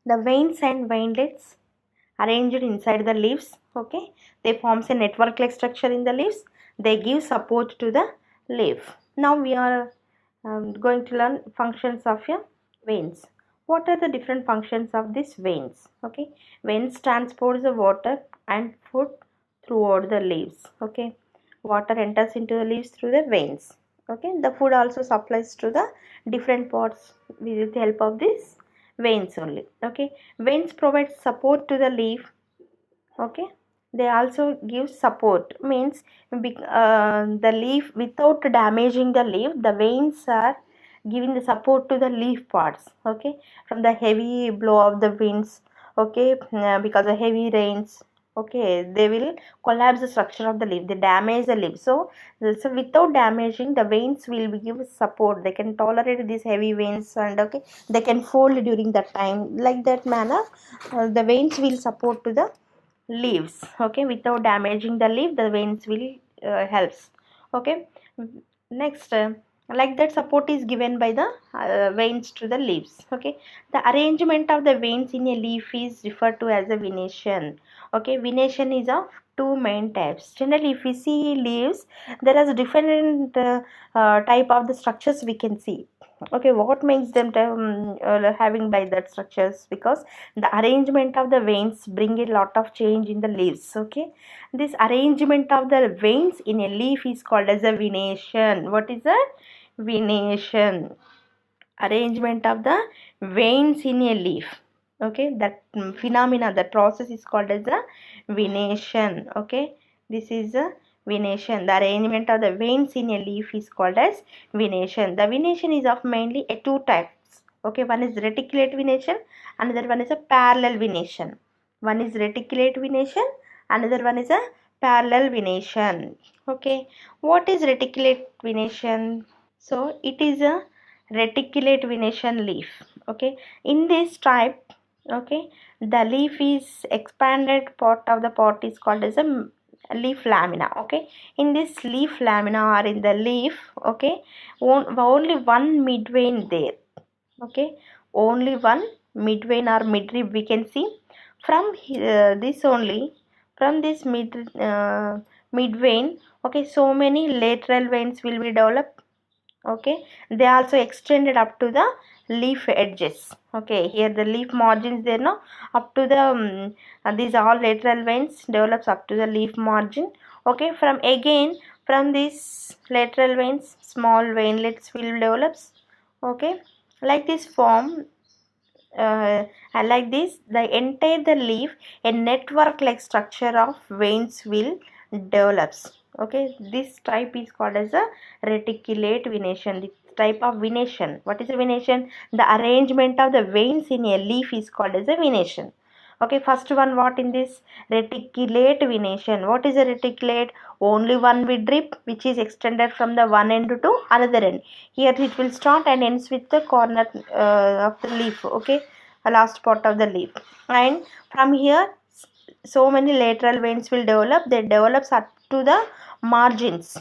The veins and veinlets arranged inside the leaves, okay, they forms a network like structure in the leaves. They give support to the leaf. Now we are going to learn functions of your veins. What are the different functions of these veins? Okay, veins transport the water and food throughout the leaves. Okay, water enters into the leaves through the veins. Okay, the food also supplies to the different parts with the help of these veins only. Okay, veins provide support to the leaf. Okay, they also give support, means the leaf, without damaging the leaf, the veins are giving the support to the leaf parts. Okay, from the heavy blow of the winds. Okay, because of heavy rains, okay, they will collapse the structure of the leaf, they damage the leaf. So without damaging, the veins will give support, they can tolerate these heavy winds, and okay, they can fold during that time. Like that manner, the veins will support to the leaves. Okay, without damaging the leaf, the veins will helps. Okay, next, like that support is given by the veins to the leaves. Okay, the arrangement of the veins in a leaf is referred to as a venation. Okay, venation is of two main types. Generally, if we see leaves, there is different type of the structures we can see. Okay, what makes them having by that structures? Because the arrangement of the veins bring a lot of change in the leaves. Okay, this arrangement of the veins in a leaf is called as a venation. What is a venation? Arrangement of the veins in a leaf. Okay, that phenomena, that process is called as a venation. Okay, this is a venation. The arrangement of the veins in a leaf is called as venation. The venation is of mainly a two types. Okay, one is reticulate venation, another one is a parallel venation. One is reticulate venation, another one is a parallel venation. Okay, what is reticulate venation? So it is a reticulate venation leaf. Okay, in this type, okay, the leaf is expanded part of the pot is called as a leaf lamina. Okay, in this leaf lamina, or in the leaf, okay, only one midvein there. Okay, only one midvein or midrib we can see. From this only, from this midvein, okay, so many lateral veins will be developed. Okay, they also extended up to the leaf edges. Okay, here the leaf margins there, no, up to the these all lateral veins develops up to the leaf margin. Okay, from again, from these lateral veins, small veinlets will develops. Okay, like this form, and like this, the entire the leaf, a network like structure of veins will develops. Okay, this type is called as a reticulate venation. This type of venation, what is a venation? The arrangement of the veins in a leaf is called as a venation. Okay, first one, what in this reticulate venation? What is a reticulate? Only one midrib which is extended from the one end to another end. Here it will start and ends with the corner of the leaf. Okay, a last part of the leaf, and from here so many lateral veins will develop. They develops up to the margins.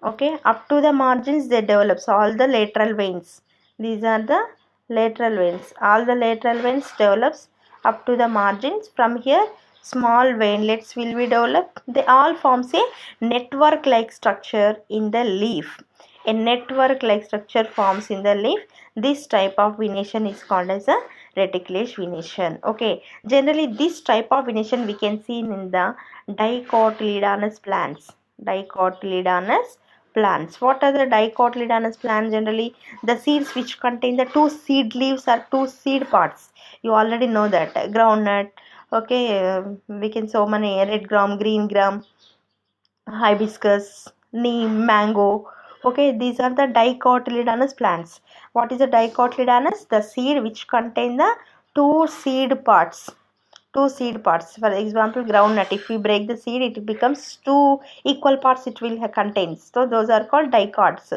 Okay, up to the margins they develops all the lateral veins. These are the lateral veins. All the lateral veins develops up to the margins. From here small veinlets will be developed. They all forms a network like structure in the leaf. A network like structure forms in the leaf. This type of venation is called as a reticulate venation. Okay, generally this type of venation we can see in the dicotyledonous plants. Dicotyledonous plants. What are the dicotyledonous plants? Generally, the seeds which contain the two seed leaves or two seed parts. You already know that. Groundnut. Okay, we can so many red gram, green gram, hibiscus, neem, mango. Okay, these are the dicotyledonous plants. What is a dicotyledonous? The seed which contain the two seed parts. Two seed parts. For example, groundnut. If we break the seed, it becomes two equal parts. It will contain. So those are called dicots.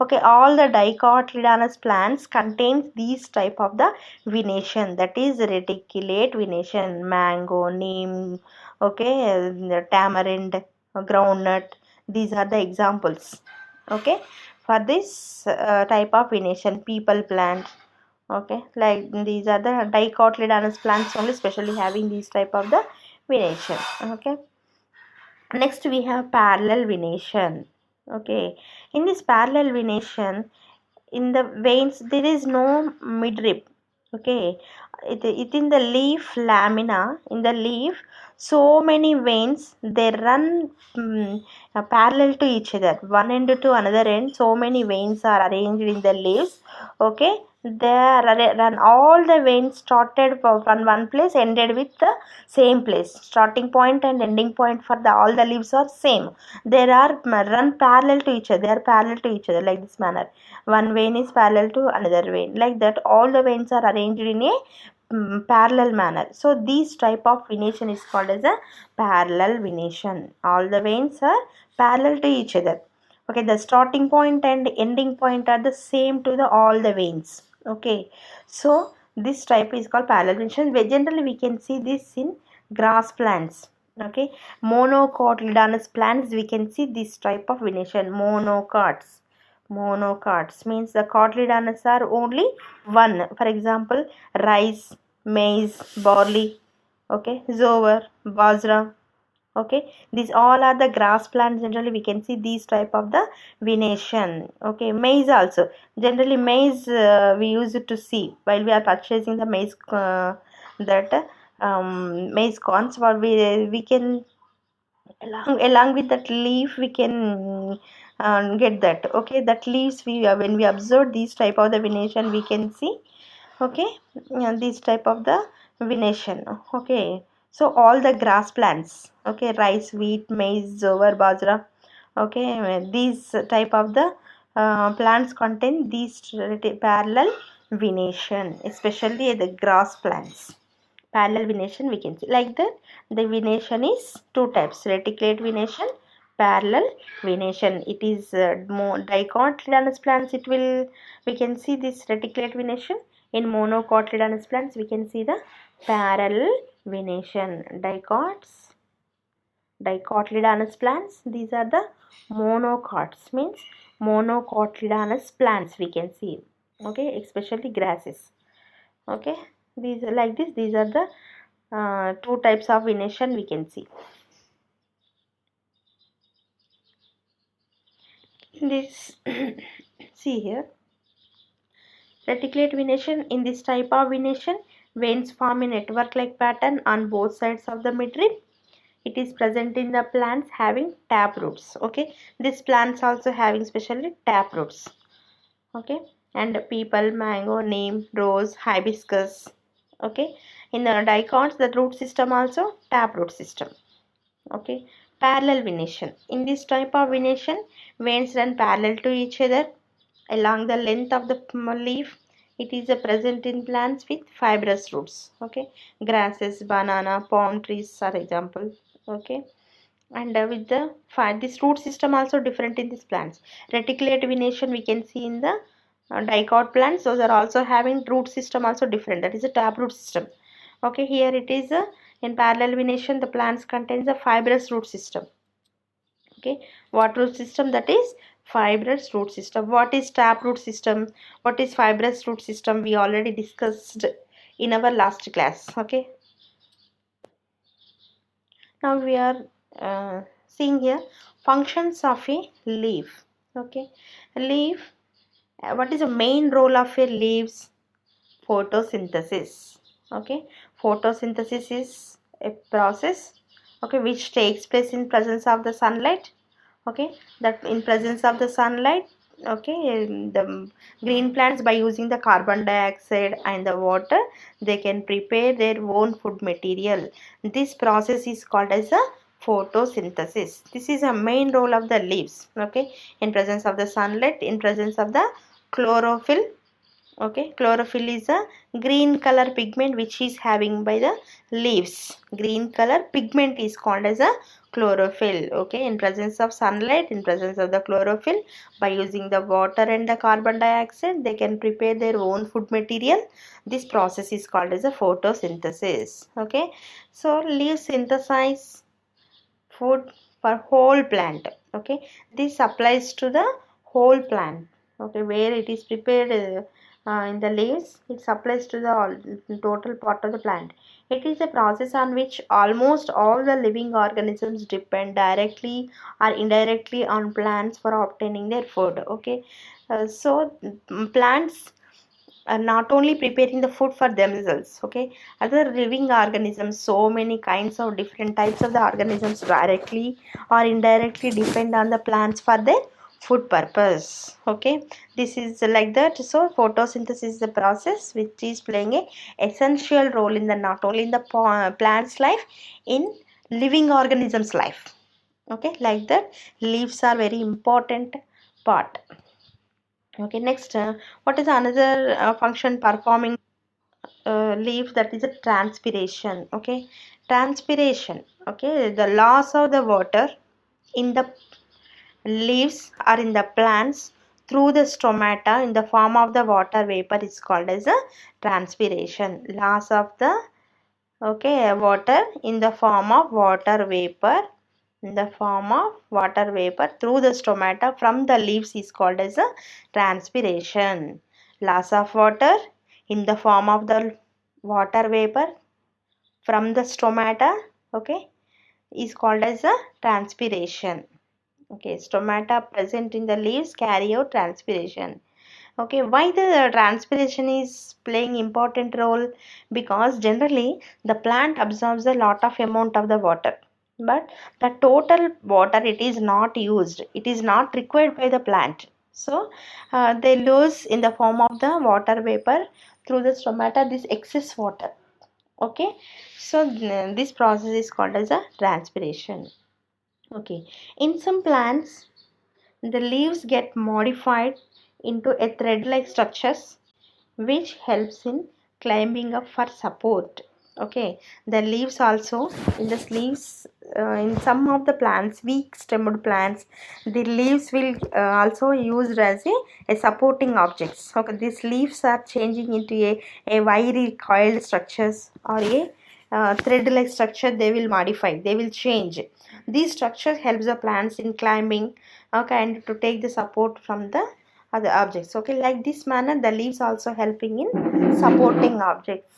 Okay, all the dicotyledonous plants contains these type of the venation. That is reticulate venation. Mango, neem. Okay, the tamarind, groundnut. These are the examples. Okay, for this type of venation, people plant. Okay, like these are the dicotyledonous plants only, especially having these type of the venation. Okay, next we have parallel venation. Okay, in this parallel venation, in the veins there is no midrib. Okay, it in the leaf lamina, in the leaf, so many veins they run parallel to each other, one end to another end. So many veins are arranged in the leaves. Okay, they are run, all the veins started from one place, ended with the same place. Starting point and ending point for the all the leaves are same. They are run parallel to each other, they are parallel to each other like this manner. One vein is parallel to another vein, like that all the veins are arranged in a parallel manner. So this type of venation is called as a parallel venation. All the veins are parallel to each other. Okay, the starting point and ending point are the same to the all the veins. Okay, so this type is called parallel venation. Generally we can see this in grass plants. Okay, monocotyledonous plants, we can see this type of venation. Monocots means the cotyledonous are only one. For example, rice, maize, barley. Okay, zower, bajra. Okay, these all are the grass plants. Generally we can see these type of the venation. Okay, maize also, generally maize we use it to see while we are purchasing the maize, that maize corns, or we can along with that leaf we can get that. Okay, that leaves we when we observe these type of the venation we can see. Okay, this type of the venation. Okay, so all the grass plants. Okay, rice, wheat, maize, zower, bajra. Okay, these type of the plants contain these parallel venation, especially the grass plants. Parallel venation we can see like that. The venation is two types: reticulate venation, parallel venation. It is more dicotyledonous plants, it will, we can see this reticulate venation. In monocotyledonous plants we can see the parallel venation. Dicotyledonous plants, these are the monocots, means monocotyledonous plants we can see. Okay, especially grasses. Okay, these are like this, these are the two types of venation we can see. This see here, reticulate venation. In this type of venation, veins form a network like pattern on both sides of the midrib. It is present in the plants having tap roots. Okay, these plants also having specially tap roots. Okay, and people, mango, neem, rose, hibiscus. Okay, in the dicots the root system also tap root system. Okay, parallel venation. In this type of venation, veins run parallel to each other along the length of the leaf. It is present in plants with fibrous roots. Okay, grasses, banana, palm trees are example. Okay, and with the this root system also different in these plants. Reticulate venation we can see in the dicot plants. Those are also having root system also different. That is a taproot system. Okay, here it is in parallel venation the plants contains a fibrous root system. Okay, what root system? That is fibrous root system. What is taproot system? What is fibrous root system? We already discussed in our last class. Okay, now we are seeing here functions of a leaf. Okay, a leaf, what is the main role of a leaves? Photosynthesis. Okay, photosynthesis is a process, okay, which takes place in presence of the sunlight. Okay, that in presence of the sunlight, okay, the green plants, by using the carbon dioxide and the water, they can prepare their own food material. This process is called as a photosynthesis. This is a main role of the leaves. Okay, in presence of the sunlight, in presence of the chlorophyll. Okay, chlorophyll is a green color pigment which is having by the leaves. Green color pigment is called as a chlorophyll. Okay, in presence of sunlight, in presence of the chlorophyll, by using the water and the carbon dioxide, they can prepare their own food material. This process is called as a photosynthesis. Okay, so leaves synthesize food for whole plant. Okay, this applies to the whole plant. Okay, where it is prepared in the leaves, it supplies to the total part of the plant. It is a process on which almost all the living organisms depend directly or indirectly on plants for obtaining their food. Okay, plants are not only preparing the food for themselves. Okay, other living organisms, so many kinds of different types of the organisms directly or indirectly depend on the plants for their food purpose. Okay, this is like that. So photosynthesis is the process which is playing a essential role in the not only in the plant's life, in living organisms life. Okay, like that, leaves are very important part. Okay, next, what is another function performing leaf, that is a transpiration. Okay, transpiration. Okay, the loss of the water in the leaves or in the plants through the stomata in the form of the water vapor is called as a transpiration. Loss of the water in the form of water vapor, in the form of water vapor through the stomata from the leaves is called as a transpiration. Loss of water in the form of the water vapor from the stomata, okay, is called as a transpiration. Okay, stomata present in the leaves carry out transpiration. Okay, why the transpiration is playing important role? Because generally the plant absorbs a lot of amount of the water, but the total water it is not used, it is not required by the plant. So they lose in the form of the water vapor through the stomata this excess water. Okay, so this process is called as a transpiration. Okay, in some plants the leaves get modified into a thread-like structures which helps in climbing up for support. Okay, the leaves also, in the leaves, in some of the plants, weak stemmed plants, the leaves will also used as a supporting objects. Okay, these leaves are changing into a wiry coiled structures or a thread like structure. They will modify, they will change. These structures helps the plants in climbing, okay, and to take the support from the other objects. Okay, like this manner the leaves also helping in supporting objects.